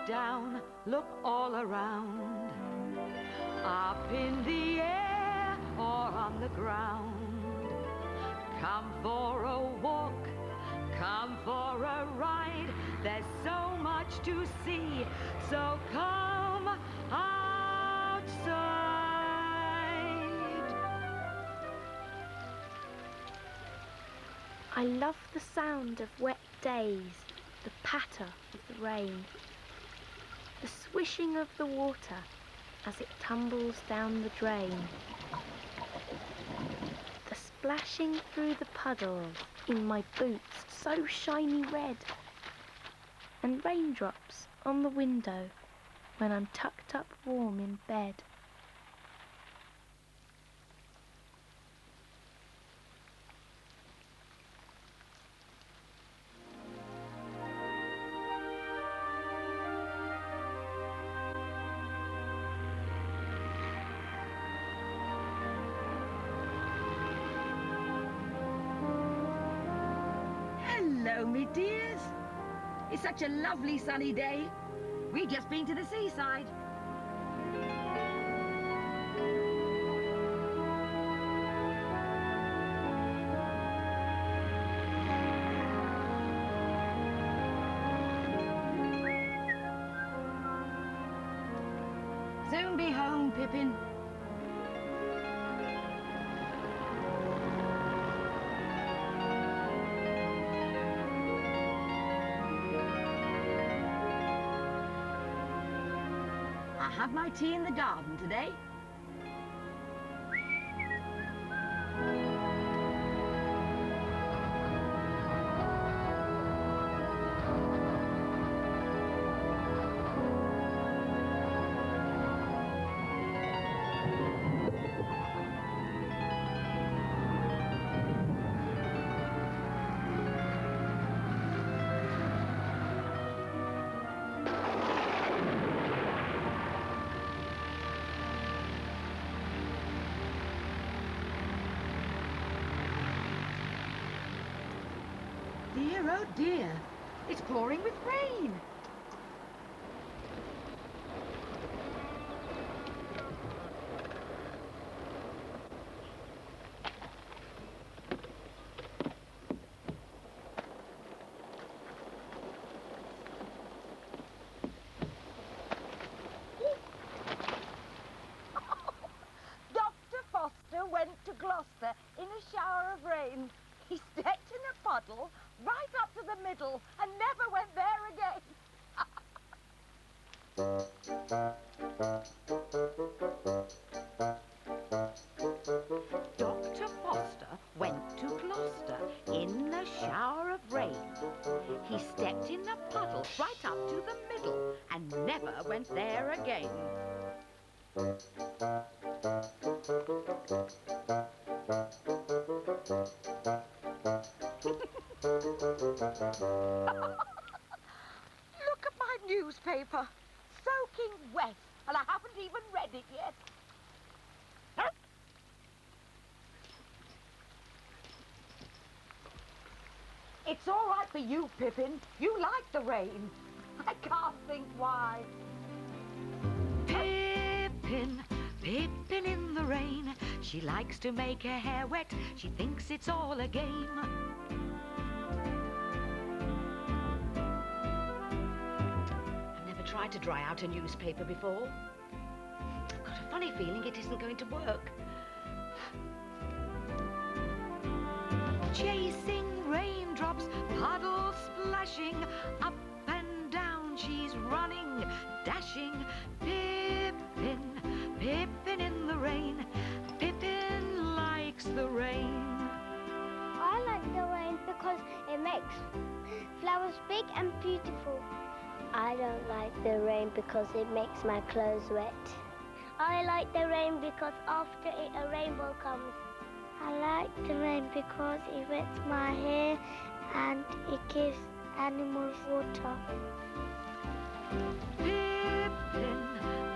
down, look all around. Up in the air or on the ground. Come for a walk, come for a ride. There's so much to see, so come outside. I love the sound of wet days, the patter of the rain, the swishing of the water as it tumbles down the drain, the splashing through the puddles in my boots so shiny red, and raindrops on the window when I'm tucked up warm in bed. Hello, me dears. It's such a lovely sunny day. We've just been to the seaside. Soon be home, Pippin. I have my tea in the garden today. Dear, oh dear, it's pouring with rain. Dr. Foster went to Gloucester in a shower of rain. He stepped in a puddle right up to the middle and never went there again. Dr. Foster went to Gloucester in a shower of rain. He stepped in a puddle right up to the middle and never went there again. Look at my newspaper, soaking wet, and I haven't even read it yet. It's all right for you, Pippin. You like the rain. I can't think why. Pippin, Pippin in the rain. She likes to make her hair wet. She thinks it's all a game. I've never tried to dry out a newspaper before. I've got a funny feeling it isn't going to work. Chasing raindrops, puddles splashing, up and down she's running, dashing. Pippin, Pippin in the rain. Pippin likes the rain. I like the rain because it makes flowers big and beautiful. I don't like the rain because it makes my clothes wet. I like the rain because after it a rainbow comes. I like the rain because it wets my hair and it gives animals water. Pippin,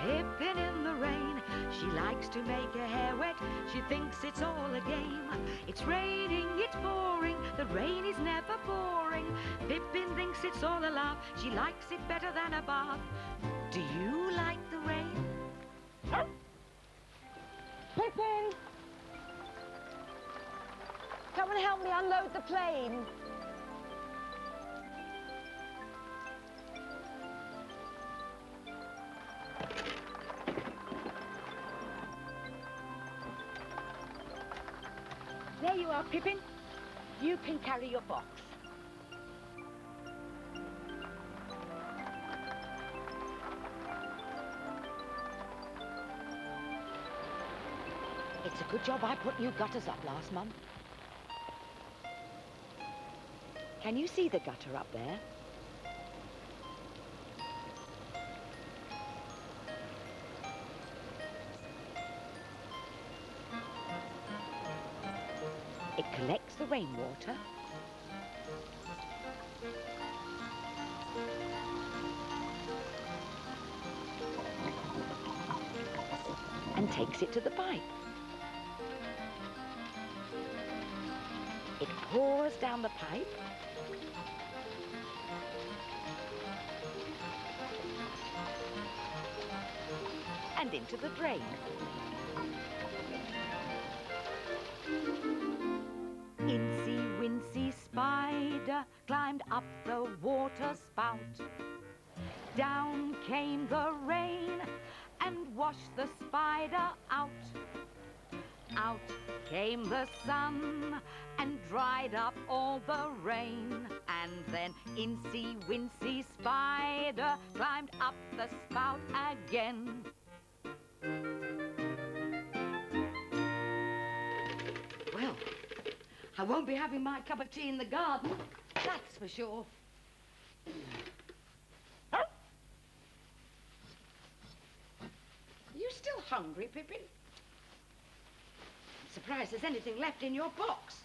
Pippin in the rain. She likes to make her hair wet. She thinks it's all a game. It's raining, it's pouring. The rain is never boring. Pippin thinks thinks it's all a laugh. She likes it better than a bath. Do you like the rain? Pippin! Come and help me unload the plane. There you are, Pippin. You can carry your box. It's a good job I put new gutters up last month. Can you see the gutter up there? It collects the rainwater and takes it to the pipe. It pours down the pipe and into the drain. Incy Wincy Spider climbed up the water spout. Down came the rain and washed the spider out. Out came the sun and dried up all the rain. And then Incy Wincy Spider climbed up the spout again. Well, I won't be having my cup of tea in the garden, that's for sure. Are you still hungry, Pippin? I'm surprised there's anything left in your box.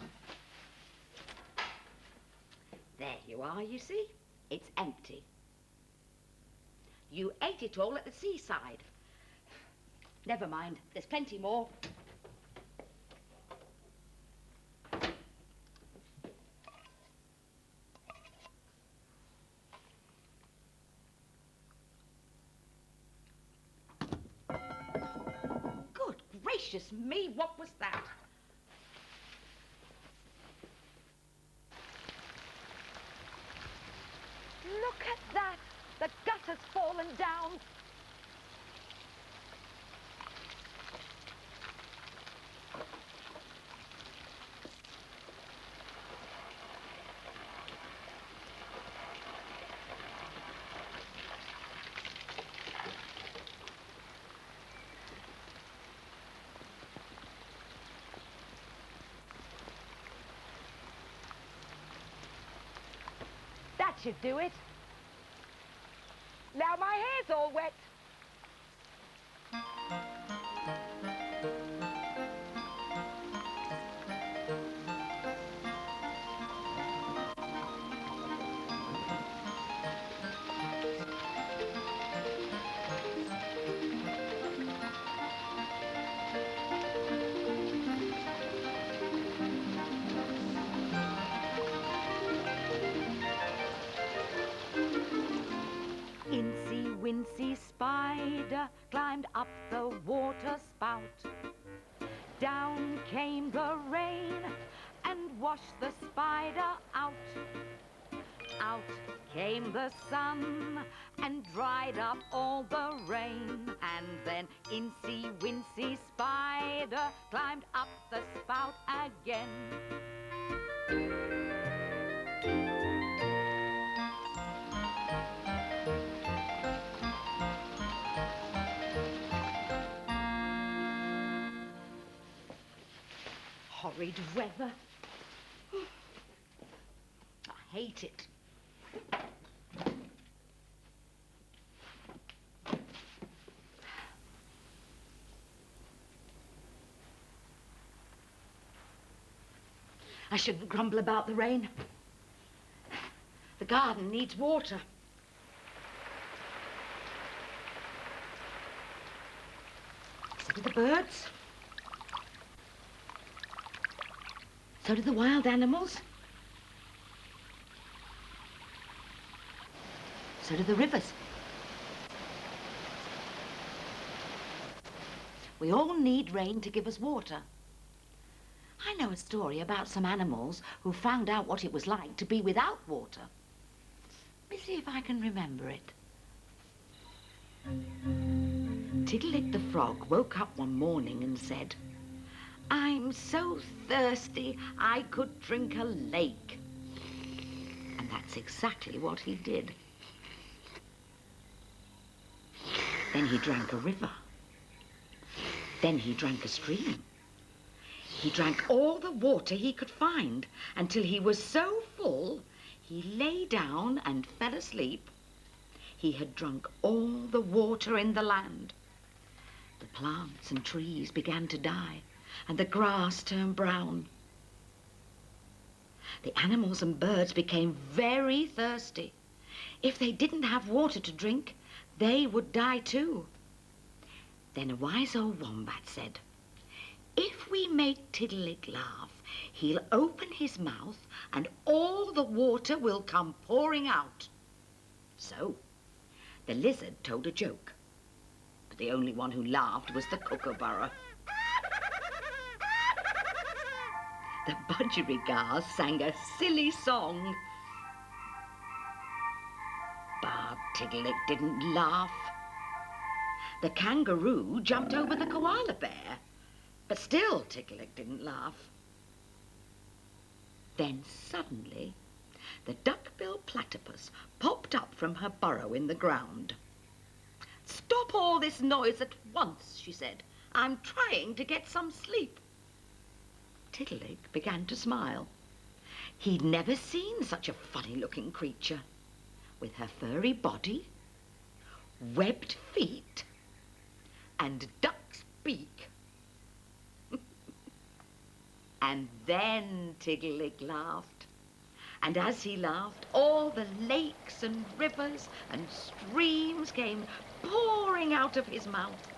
There you are, you see. It's empty. You ate it all at the seaside. Never mind, there's plenty more. Good gracious me, what was that? Look at that! The gutter's fallen down. That should do it. Now my hair's all wet. Incy Wincy Spider climbed up the water spout. Down came the rain and washed the spider out. Out came the sun and dried up all the rain. And then Incy Wincy Spider climbed up the spout again. Horrid weather. I hate it. I shouldn't grumble about the rain. The garden needs water. So do the birds. So do the wild animals. So do the rivers. We all need rain to give us water. I know a story about some animals who found out what it was like to be without water. Let me see if I can remember it. Tiddalik the frog woke up one morning and said, "I'm so thirsty I could drink a lake." And that's exactly what he did. Then he drank a river. Then he drank a stream. He drank all the water he could find until he was so full he lay down and fell asleep. He had drunk all the water in the land. The plants and trees began to die and the grass turned brown. The animals and birds became very thirsty. If they didn't have water to drink, they would die too. Then a wise old wombat said, "If we make Tiddalik laugh, he'll open his mouth and all the water will come pouring out." So the lizard told a joke, but the only one who laughed was the kookaburra. The budgerigars sang a silly song, but Tiddalik didn't laugh. The kangaroo jumped over the koala bear, but still Tiddalik didn't laugh. Then suddenly, the duck-billed platypus popped up from her burrow in the ground. "Stop all this noise at once," she said. "I'm trying to get some sleep." Tiddalik began to smile. He'd never seen such a funny-looking creature, with her furry body, webbed feet, and duck's beak. And then Tiddalik laughed. And as he laughed, all the lakes and rivers and streams came pouring out of his mouth.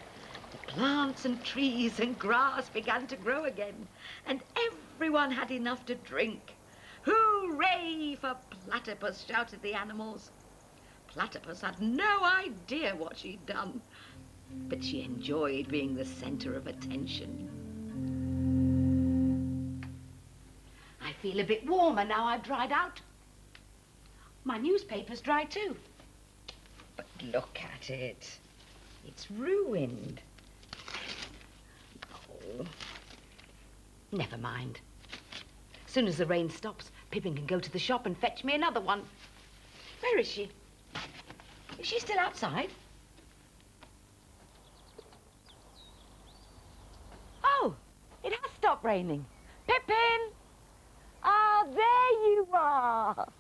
The plants and trees and grass began to grow again, and everyone had enough to drink. "Hooray for Platypus!" shouted the animals. Platypus had no idea what she'd done, but she enjoyed being the center of attention. I feel a bit warmer now I've dried out. My newspaper's dry too. But look at it. It's ruined. Oh, never mind. As soon as the rain stops, Pippin can go to the shop and fetch me another one. Where is she? Is she still outside? Oh, it has stopped raining. Pippin! Ah, there you are.